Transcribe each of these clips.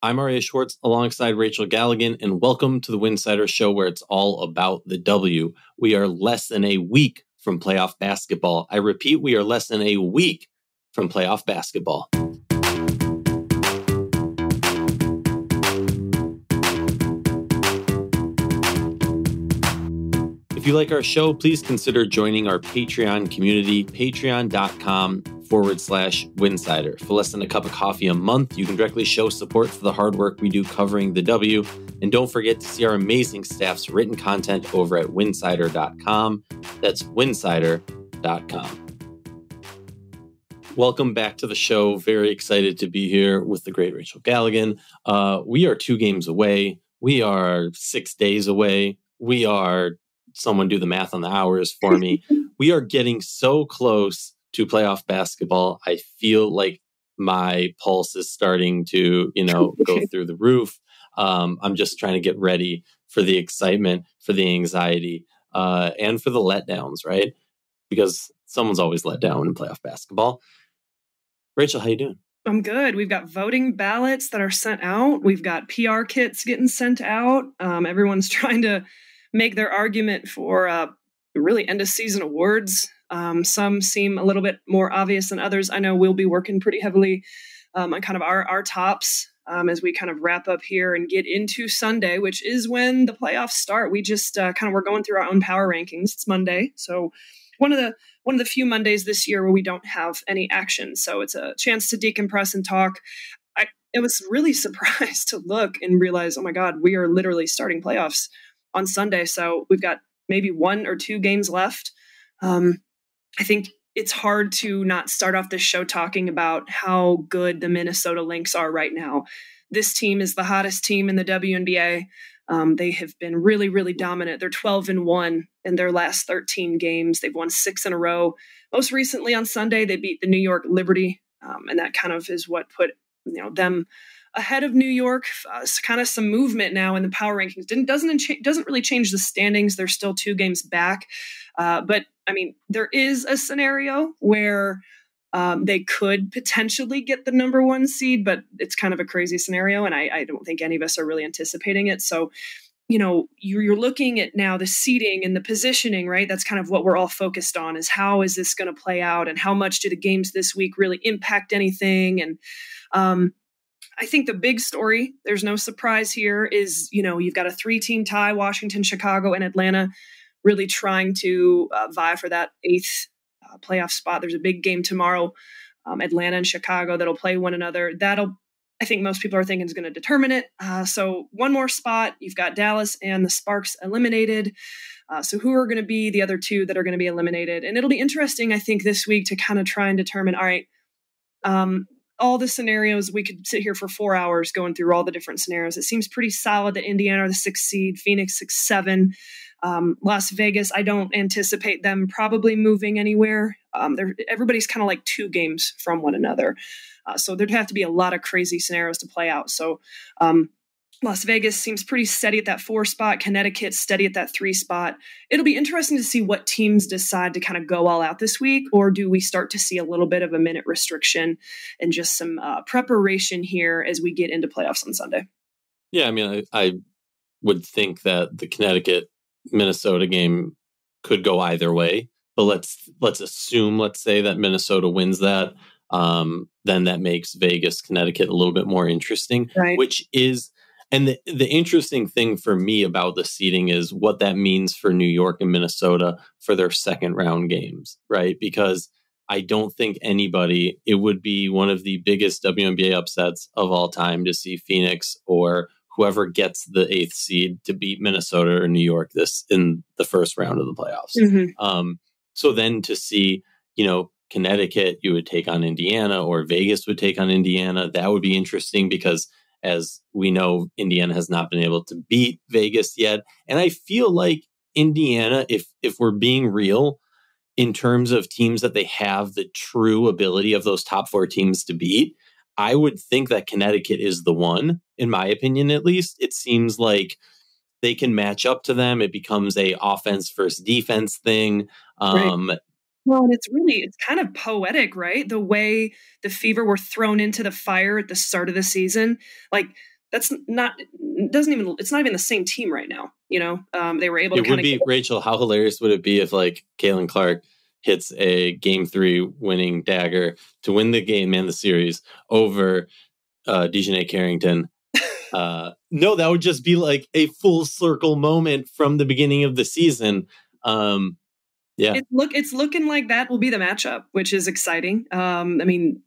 I'm Aria Schwartz alongside Rachel Galligan, and welcome to the Winsidr show where it's all about the W. We are less than a week from playoff basketball. I repeat, we are less than a week from playoff basketball. If you like our show, please consider joining our Patreon community, patreon.com/Winsidr. For less than a cup of coffee a month, you can directly show support for the hard work we do covering the W. And don't forget to see our amazing staff's written content over at winsidr.com. That's winsidr.com. Welcome back to the show. Very excited to be here with the great Rachel Galligan. We are 2 games away. We are 6 days away. We are... Someone do the math on the hours for me. We are getting so close to playoff basketball. I feel like my pulse is starting to, go through the roof. I'm just trying to get ready for the excitement, for the anxiety, and for the letdowns, right? Because someone's always let down in playoff basketball. Rachel, how you doing? I'm good. We've got voting ballots that are sent out. We've got PR kits getting sent out. Everyone's trying to make their argument for really end of season awards. Some seem a little bit more obvious than others. I know we'll be working pretty heavily on kind of our tops as we kind of wrap up here and get into Sunday, which is when the playoffs start. We just we're going through our own power rankings. It's Monday, so one of the few Mondays this year where we don't have any action. So it's a chance to decompress and talk. I was really surprised to look and realize, oh my God, we are literally starting playoffs on Sunday. So we've got maybe 1 or 2 games left. I think it's hard to not start off this show talking about how good the Minnesota Lynx are right now. This team is the hottest team in the WNBA. They have been really, really dominant. They're 12-1 in their last 13 games. They've won 6 in a row. Most recently on Sunday, they beat the New York Liberty. And that kind of is what put them ahead of New York. Kind of some movement now in the power rankings. Doesn't really change the standings. They're still 2 games back. But I mean, there is a scenario where they could potentially get the number 1 seed, but it's kind of a crazy scenario. And I don't think any of us are really anticipating it. So, you're looking at now the seeding and the positioning, right? That's kind of what we're all focused on, is how is this going to play out and how much do the games this week really impact anything? And, I think the big story, there's no surprise here, is, you've got a 3-team tie, Washington, Chicago, and Atlanta, really trying to vie for that 8th playoff spot. There's a big game tomorrow, Atlanta and Chicago, that'll play one another. I think most people are thinking is going to determine it. So one more spot, you've got Dallas and the Sparks eliminated. So who are going to be the other 2 that are going to be eliminated? And it'll be interesting, I think, this week to kind of try and determine, all right, all the scenarios. We could sit here for 4 hours going through all the different scenarios. It seems pretty solid that Indiana are the 6th seed, Phoenix 6-7, Las Vegas. I don't anticipate them probably moving anywhere. Everybody's kind of like 2 games from one another. So there'd have to be a lot of crazy scenarios to play out. So Las Vegas seems pretty steady at that 4 spot. Connecticut steady at that 3 spot. It'll be interesting to see what teams decide to kind of go all out this week, or do we start to see a little bit of a minute restriction and just some preparation here as we get into playoffs on Sunday? Yeah, I mean, I would think that the Connecticut-Minnesota game could go either way, but let's assume, let's say that Minnesota wins that. Then that makes Vegas, Connecticut a little bit more interesting, right? Which is... And the interesting thing for me about the seeding is what that means for New York and Minnesota for their second round games, right? Because I don't think it would be one of the biggest WNBA upsets of all time to see Phoenix or whoever gets the 8th seed to beat Minnesota or New York in the first round of the playoffs. Mm-hmm. So then to see, Connecticut, you would take on Indiana, or Vegas would take on Indiana. That would be interesting because, as we know, Indiana has not been able to beat Vegas yet. And I feel like Indiana, if we're being real, in terms of teams that they have the true ability of those top 4 teams to beat, I would think that Connecticut is the one, in my opinion, at least. It seems like they can match up to them. It becomes a offense versus defense thing. Right. Well, and it's kind of poetic, right? The way the Fever were thrown into the fire at the start of the season. Like that's not doesn't even it's not even the same team right now. They were able to It would be, Rachel, how hilarious would it be if like Caitlin Clark hits a game 3 winning dagger to win the game and the series over Dejanay Carrington? No, that would just be like a full circle moment from the beginning of the season. Yeah, it's looking like that will be the matchup, which is exciting. I mean,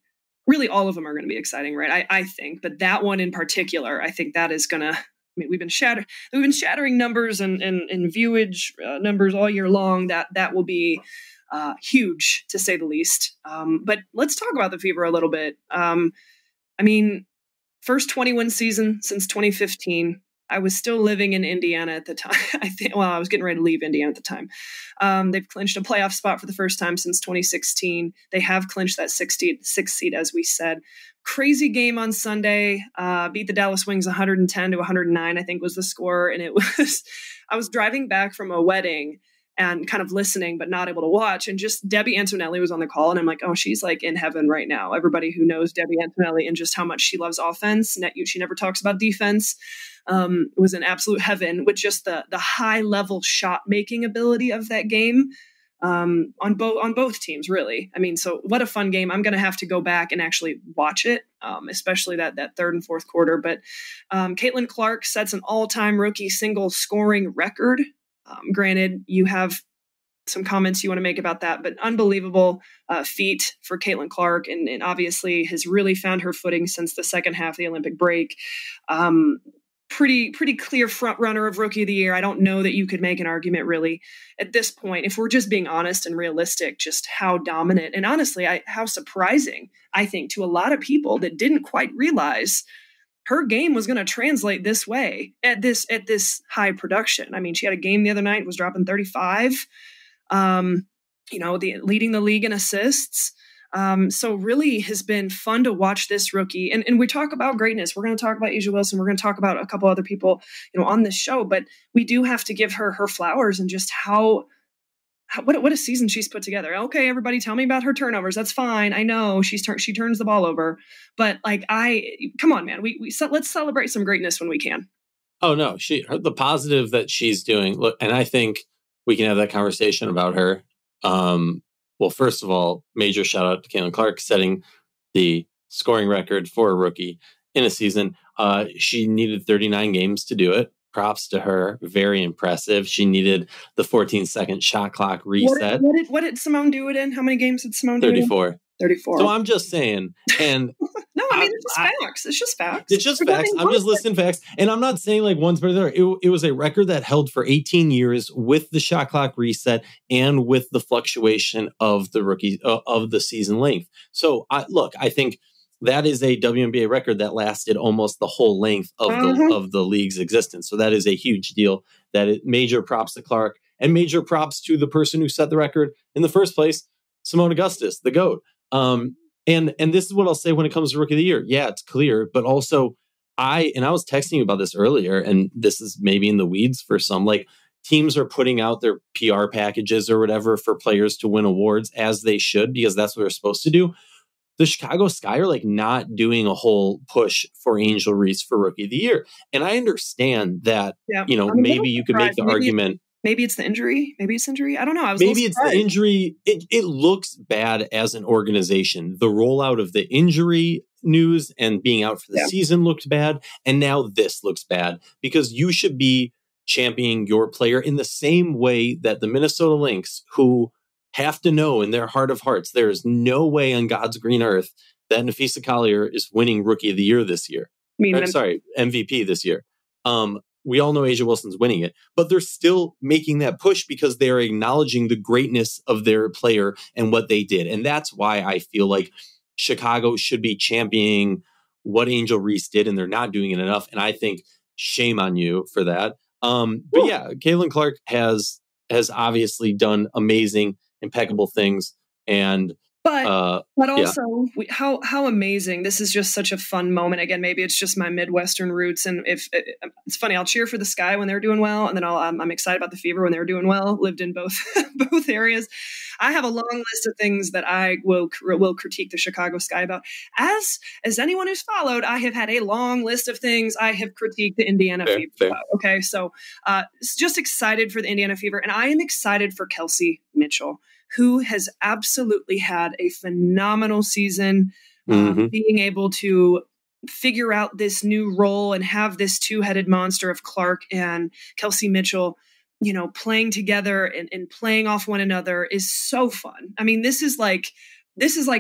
really, all of them are going to be exciting, right? I think, but that one in particular, I think that is going to. I mean, we've been shattering numbers and viewage numbers all year long. That will be huge, to say the least. But let's talk about the Fever a little bit. I mean, first 21 season since 2015. I was still living in Indiana at the time. I was getting ready to leave Indiana at the time. They've clinched a playoff spot for the first time since 2016. They have clinched that sixth seed, as we said. Crazy game on Sunday. Beat the Dallas Wings 110-109, I think was the score. And I was driving back from a wedding and kind of listening, but not able to watch. And just Debbie Antonelli was on the call. And I'm like, oh, she's like in heaven right now. Everybody who knows Debbie Antonelli and just how much she loves offense, she never talks about defense, was in absolute heaven with just the high level shot making ability of that game on both teams, really. I mean, so what a fun game. I'm going to have to go back and actually watch it, especially that third and fourth quarter. But Caitlin Clark sets an all-time rookie single scoring record. Granted, you have some comments you want to make about that, but unbelievable feat for Caitlin Clark, and obviously has really found her footing since the second half of the Olympic break. Pretty clear front runner of Rookie of the Year. I don't know that you could make an argument really at this point, if we're just being honest and realistic, just how dominant and honestly how surprising, I think, to a lot of people that didn't quite realize her game was going to translate this way at this high production. I mean, she had a game the other night, was dropping 35, leading the league in assists. So really has been fun to watch this rookie. And we talk about greatness. We're going to talk about A'ja Wilson. We're going to talk about a couple other people, on this show, but we do have to give her flowers and just what a season she's put together. Okay, everybody tell me about her turnovers. That's fine. I know she turns the ball over, but come on, man. Let's celebrate some greatness when we can. Oh no, the positive that she's doing. Look, and I think we can have that conversation about her. Well, first of all, major shout out to Caitlin Clark setting the scoring record for a rookie in a season. She needed 39 games to do it. Props to her. Very impressive. She needed the 14-second shot clock reset. What did Simone do it in? How many games did Simone do it in? 34. So I'm just saying. And no, I mean, it's just facts. It's just facts. It's just facts. I'm just listing facts. And I'm not saying like one's better than the other. It was a record that held for 18 years with the shot clock reset and with the fluctuation of the rookie of the season length. So I think that is a WNBA record that lasted almost the whole length of the league's existence. So that is a huge deal. Major props to Clark and major props to the person who set the record in the first place, Simone Augustus, the GOAT. And this is what I'll say when it comes to Rookie of the Year. Yeah, it's clear, but also I was texting you about this earlier, and this is maybe in the weeds for some, like teams are putting out their PR packages or whatever for players to win awards, as they should, because that's what they're supposed to do. The Chicago Sky are like not doing a whole push for Angel Reese for Rookie of the Year. And I understand that, maybe you could make the argument. Maybe it's the injury. Maybe it's injury. I don't know. Maybe it's the injury. It looks bad as an organization. The rollout of the injury news and being out for the season looked bad. And now this looks bad because you should be championing your player in the same way that the Minnesota Lynx, who have to know in their heart of hearts, there is no way on God's green earth that Napheesa Collier is winning Rookie of the Year this year. MVP this year. We all know A'ja Wilson's winning it, but they're still making that push because they're acknowledging the greatness of their player and what they did. And that's why I feel like Chicago should be championing what Angel Reese did, and they're not doing it enough. And I think shame on you for that. But yeah, Caitlin Clark has obviously done amazing, impeccable things. And But also, how amazing. This is just such a fun moment. Again, maybe it's just my Midwestern roots. And if it's funny, I'll cheer for the Sky when they're doing well. And then I'm excited about the Fever when they're doing well. Lived in both areas. I have a long list of things that I will critique the Chicago Sky about. As anyone who's followed, I have had a long list of things I have critiqued the Indiana Fever about. Okay, so just excited for the Indiana Fever, and I am excited for Kelsey Mitchell, who has absolutely had a phenomenal season, being able to figure out this new role and have this two-headed monster of Clark and Kelsey Mitchell, playing together and playing off one another is so fun. I mean, this is like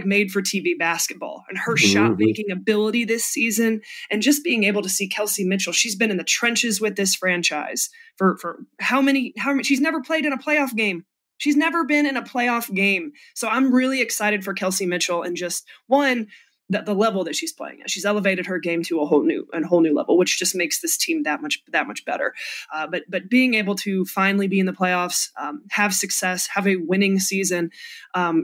made for TV basketball, and her shot making ability this season, and just being able to see Kelsey Mitchell. She's been in the trenches with this franchise for how many, she's never played in a playoff game. She's never been in a playoff game. So I'm really excited for Kelsey Mitchell, and just the level that she's playing at. She's elevated her game to a whole new level, which just makes this team that much better. But being able to finally be in the playoffs, have success, have a winning season,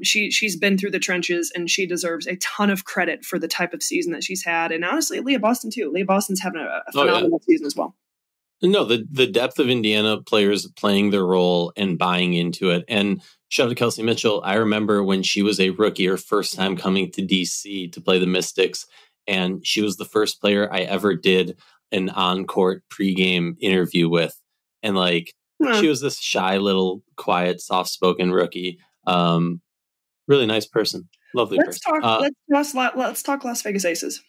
she's been through the trenches, and she deserves a ton of credit for the type of season that she's had. And honestly, Leah Boston too. Leah Boston's having a phenomenal season as well. No, the depth of Indiana players playing their role and buying into it. And shout out to Kelsey Mitchell. I remember when she was a rookie, her first time coming to DC to play the Mystics, and she was the first player I ever did an on-court pregame interview with. And she was this shy little, quiet, soft-spoken rookie. Really nice person. Lovely person. Let's talk Las Vegas Aces.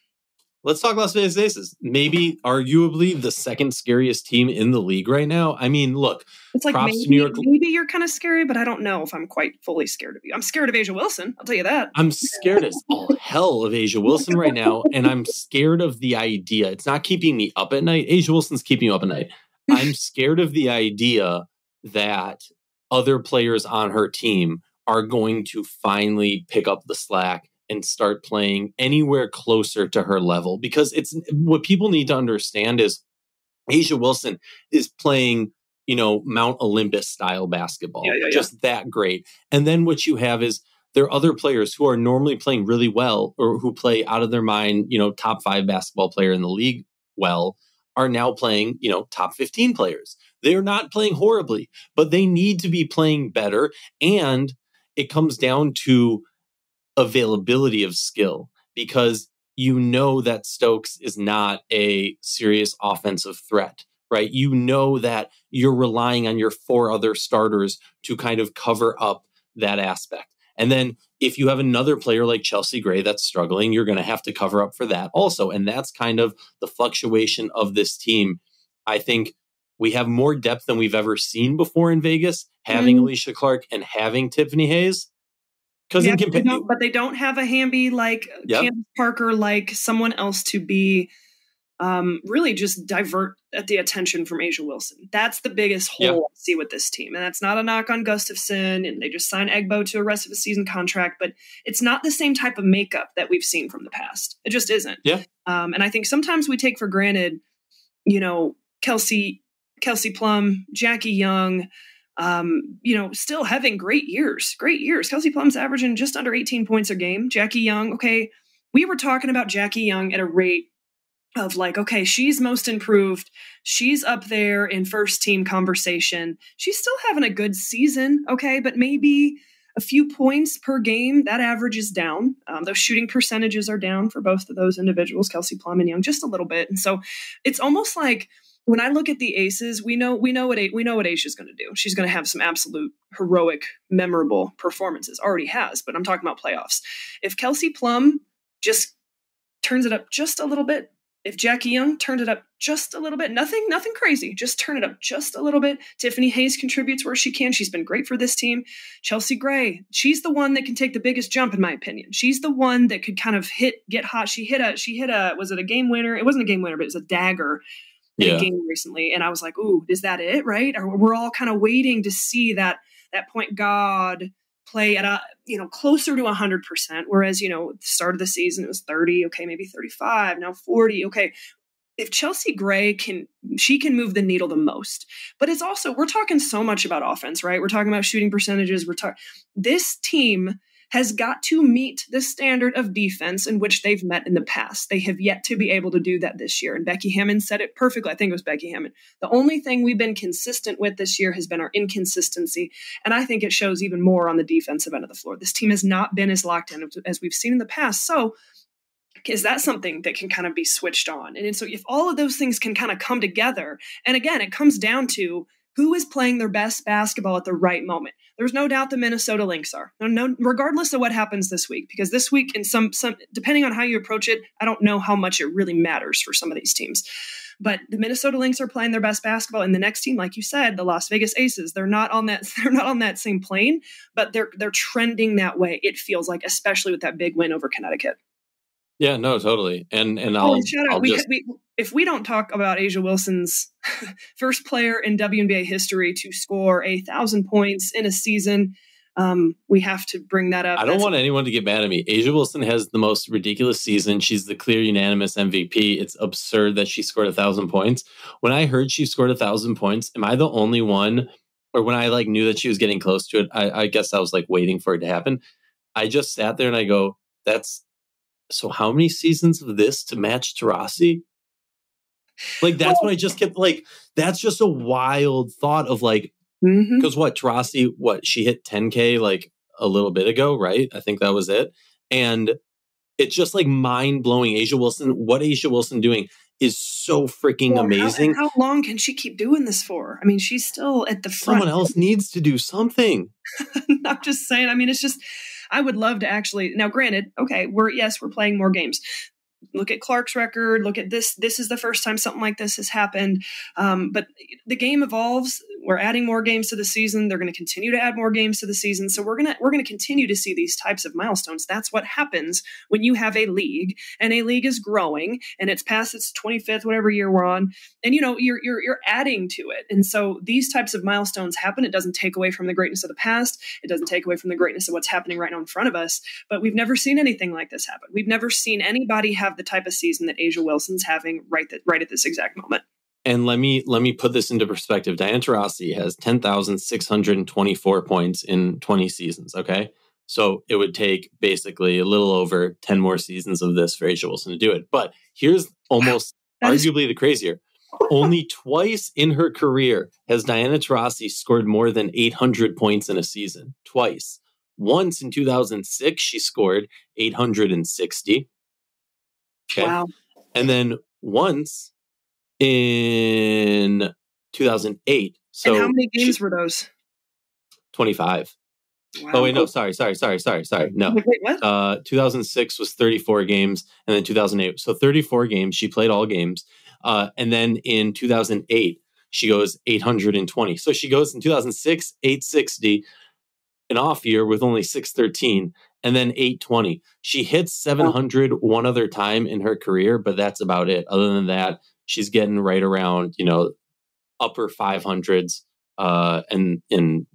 Let's talk Las Vegas Aces. Maybe arguably the second scariest team in the league right now. I mean, look, it's like maybe you're kind of scary, but I don't know if I'm quite fully scared of you. I'm scared of A'ja Wilson. I'll tell you that. I'm scared as all hell of A'ja Wilson right now. And I'm scared of the idea. It's not keeping me up at night. A'ja Wilson's keeping you up at night. I'm scared of the idea that other players on her team are going to finally pick up the slack and start playing anywhere closer to her level. Because it's what people need to understand is A'ja Wilson is playing, Mount Olympus style basketball, just that great. And then what you have is there are other players who are normally playing really well, or who play out of their mind, top 5 basketball player in the league well, are now playing, top 15 players. They're not playing horribly, but they need to be playing better. And it comes down to availability of skill, because that Stokes is not a serious offensive threat, right? That you're relying on your 4 other starters to kind of cover up that aspect. And then if you have another player like Chelsea Gray that's struggling, you're going to have to cover up for that also. And that's kind of the fluctuation of this team. I think we have more depth than we've ever seen before in Vegas, having Alicia Clark and having Tiffany Hayes. But they don't have a Hamby like Candace Parker, like someone else to be really just divert at the attention from A'ja Wilson. That's the biggest hole I see with this team. And that's not a knock on Gustafson, and they just signed Egbo to a rest of a season contract, but it's not the same type of makeup that we've seen from the past. It just isn't. Yeah. And I think sometimes we take for granted, Kelsey Plum, Jackie Young, still having great years. Kelsey Plum's averaging just under 18 points a game. Jackie Young, okay, we were talking about Jackie Young at a rate of she's most improved. She's up there in first team conversation. She's still having a good season, okay, but maybe a few points per game. That average is down. Those shooting percentages are down for both of those individuals, Kelsey Plum and Young, just a little bit. And so it's almost like, when I look at the Aces, we know what A'ja's going to do. She's going to have some absolute heroic, memorable performances. Already has, but I'm talking about playoffs. If Kelsey Plum just turns it up just a little bit, if Jackie Young turned it up just a little bit, nothing crazy, just turn it up just a little bit. Tiffany Hayes contributes where she can. She's been great for this team. Chelsea Gray, she's the one that can take the biggest jump, in my opinion. She's the one that could kind of get hot. She hit a, was it a game winner? It wasn't a game winner, but it was a dagger. In a game recently, and I was like, "Ooh, is that it?" Right? Or we're all kind of waiting to see that point guard play at a closer to 100%. Whereas the start of the season it was 30, okay, maybe 35, now 40, okay. If Chelsea Gray can move the needle the most, but it's also we're talking so much about offense, right? We're talking about shooting percentages. This team has got to meet the standard of defense in which they've met in the past. They have yet to be able to do that this year. And Becky Hammond said it perfectly. I think it was Becky Hammond. The only thing we've been consistent with this year has been our inconsistency. And I think it shows even more on the defensive end of the floor. This team has not been as locked in as we've seen in the past. So is that something that can kind of be switched on? And so if all of those things can kind of come together, and again, it comes down to who is playing their best basketball at the right moment. There's no doubt the Minnesota Lynx are. No, regardless of what happens this week, because this week, in some depending on how you approach it, I don't know how much it really matters for some of these teams. But the Minnesota Lynx are playing their best basketball, and the next team, like you said, the Las Vegas Aces, they're not on that. They're not on that same plane, but they're trending that way. It feels like, especially with that big win over Connecticut. Yeah, no, totally. And if we don't talk about A'ja Wilson's first player in WNBA history to score 1,000 points in a season, we have to bring that up. I don't want anyone to get mad at me. A'ja Wilson has the most ridiculous season. She's the clear unanimous MVP. It's absurd that she scored 1,000 points. When I heard she scored 1,000 points, am I the only one? Or when I knew that she was getting close to it, I guess I was waiting for it to happen. I just sat there and I go, so how many seasons of this to match Taurasi? That's what I just kept that's just a wild thought of because Taurasi, she hit 10K a little bit ago, right? I think that was it. And it's just mind blowing. What A'ja Wilson doing is so freaking amazing. How long can she keep doing this for? I mean, she's still at the front. Someone else needs to do something. I'm just saying, I mean, it's just, I would love to actually, now granted, okay, we're playing more games. Look at Clark's record. Look at this. This is the first time something like this has happened. But the game evolves. We're adding more games to the season. They're going to continue to add more games to the season. So we're going to continue to see these types of milestones. That's what happens when you have a league, and a league is growing and it's past its 25th, whatever year we're on. And you're adding to it. And so these types of milestones happen. It doesn't take away from the greatness of the past. It doesn't take away from the greatness of what's happening right now in front of us. But we've never seen anything like this happen. We've never seen anybody have the type of season that A'ja Wilson's having right at this exact moment. And let me put this into perspective. Diana Taurasi has 10,624 points in 20 seasons. Okay, so it would take basically a little over 10 more seasons of this for A'ja Wilson to do it. But here's almost arguably the crazier. Only twice in her career has Diana Taurasi scored more than 800 points in a season. Twice. Once in 2006, she scored 860. Okay. Wow. And then once in 2008. So and how many games were those? 25. Wow. Oh, wait, no, sorry. No. Wait, what? 2006 was 34 games, and then 2008. So 34 games. She played all games. And then in 2008, she goes 820. So she goes in 2006, 860, an off year with only 613, and then 820. She hits 700 one other time in her career, but that's about it. Other than that, she's getting right around, upper 500s. And then,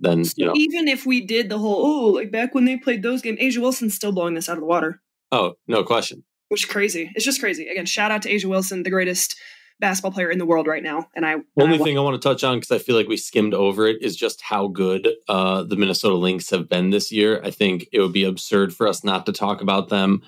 even if we did the whole, back when they played those games, A'ja Wilson's still blowing this out of the water. Oh, no question. Which is crazy. It's just crazy. Again, shout out to A'ja Wilson, the greatest basketball player in the world right now. And only thing I want to touch on, because I feel like we skimmed over it, is just how good the Minnesota Lynx have been this year. I think it would be absurd for us not to talk about them.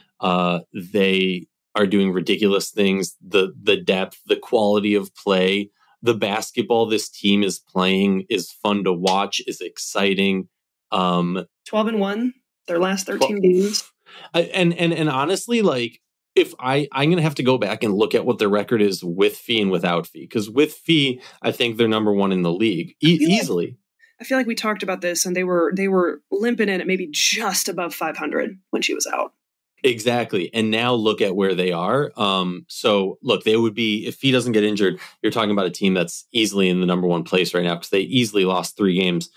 They are doing ridiculous things. The depth, the quality of play, the basketball this team is playing is fun to watch, is exciting. 12-1, their last 13 games. And honestly, if I'm going to have to go back and look at what their record is with Fee and without Fee, because with Fee, I think they're number one in the league easily. I feel like we talked about this, and they were limping in at maybe just above 500 when she was out. Exactly. And now look at where they are. So look, they would be, if Fee doesn't get injured, you're talking about a team that's easily in the number one place right now, because they easily lost 3 games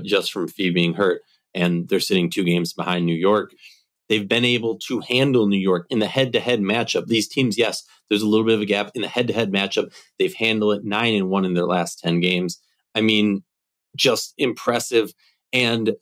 just from Fee being hurt, and they're sitting 2 games behind New York. They've been able to handle New York in the head-to-head matchup. These teams, yes, there's a little bit of a gap in the head-to-head matchup. They've handled it 9-1 in their last 10 games. I mean, just impressive. And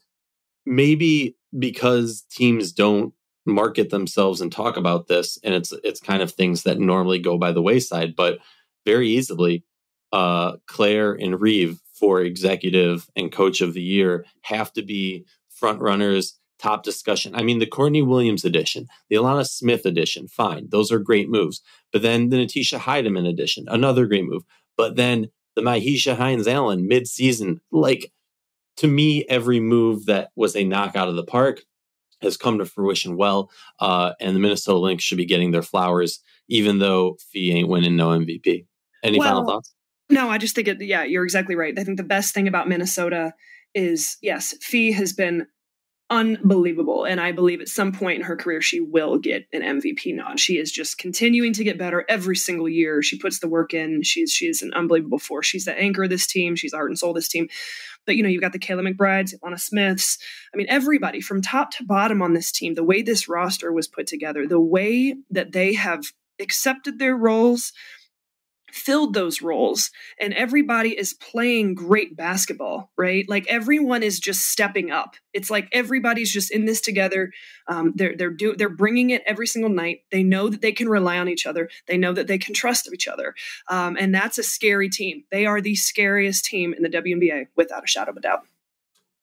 maybe because teams don't market themselves and talk about this, and it's kind of things that normally go by the wayside, but very easily, Claire and Reeve for executive and coach of the year have to be front runners, top discussion. I mean, the Courtney Williams edition, the Alana Smith edition, fine. Those are great moves. But then the Natisha Heidemann edition, another great move. But then the Mahisha Hines-Allen mid-season, like, to me, every move that was a knock out of the park has come to fruition well. And the Minnesota Lynx should be getting their flowers, even though Fee ain't winning no MVP. Any final thoughts? No, I just think you're exactly right. I think the best thing about Minnesota is, yes, Fee has been unbelievable. And I believe at some point in her career, she will get an MVP nod. She is just continuing to get better every single year. She puts the work in. She is an unbelievable force. She's the anchor of this team. She's the heart and soul of this team. But, you've got the Kayla McBrides, Alana Smiths. I mean, everybody from top to bottom on this team, the way this roster was put together, the way that they have accepted their roles, filled those roles, and everybody is playing great basketball, right? Like everyone is just stepping up. It's like everybody's just in this together. They're bringing it every single night. They know that they can rely on each other. They know that they can trust each other. And that's a scary team. They are the scariest team in the WNBA without a shadow of a doubt.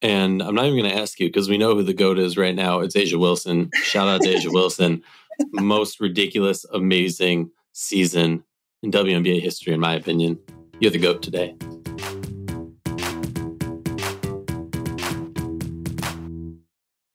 And I'm not even going to ask you because we know who the GOAT is right now. It's A'ja Wilson. Shout out to A'ja Wilson. Most ridiculous, amazing season in WNBA history, in my opinion. You're the GOAT today.